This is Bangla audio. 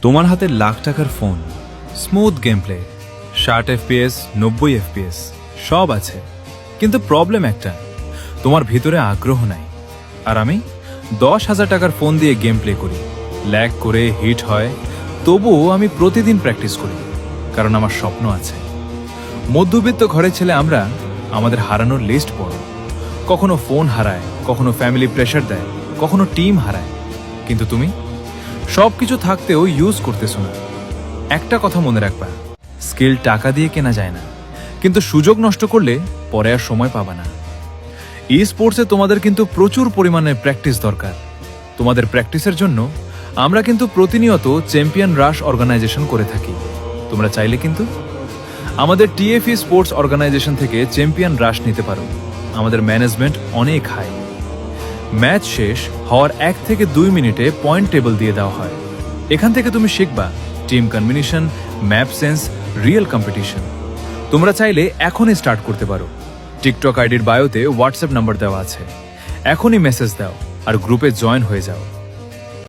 তোমার হাতে লাখ টাকার phone, smooth game play, 60 FPS, 90 FPS সব আছে, কিন্তু প্রবলেম একটা, তোমার ভিতরে আগ্রহ নাই। আর আমি 10,000 টাকার ফোন দিয়ে গেম প্লে করি, ল্যাগ করে হিট হয়, তবুও আমি প্রতিদিন প্র্যাকটিস করি, কারণ আমার স্বপ্ন আছে। মধ্যবিত্ত ঘরের ছেলে আমরা, আমাদের হারানোর লিস্ট বড়। কখনো ফোন হারায়, কখনো ফ্যামিলি প্রেশার দেয়, কখনো টিম হারায়, কিন্তু তুমি সবকিছু থাকতেও ইউজ করতেছো না। একটা কথা মনে রাখবা, স্কিল টাকা দিয়ে কেনা যায় না, কিন্তু সুযোগ নষ্ট করলে পরে আর সময় পাবা না। ই স্পোর্টসে তোমাদের কিন্তু প্রচুর পরিমাণে প্র্যাকটিস দরকার। তোমাদের প্র্যাকটিসের জন্য আমরা কিন্তু প্রতিনিয়ত চ্যাম্পিয়ন রাশ অর্গানাইজেশন করে থাকি। তোমরা চাইলে কিন্তু আমাদের টিএফই স্পোর্টস অর্গানাইজেশন থেকে চ্যাম্পিয়ন রাশ নিতে পারো। আমাদের ম্যানেজমেন্ট অনেক হাই। ম্যাচ শেষ হওয়ার 1 থেকে 2 মিনিটে পয়েন্ট টেবিল দিয়ে দেওয়া হয়। এখান থেকে তুমি শিখবা team combination, map sense, real competition. তোমরা চাইলে এখনই স্টার্ট করতে পারো। টিকটক আইডির বায়োতে হোয়াটসঅ্যাপ নাম্বার দেওয়া আছে, এখনই মেসেজ দাও আর গ্রুপে জয়েন হয়ে যাও।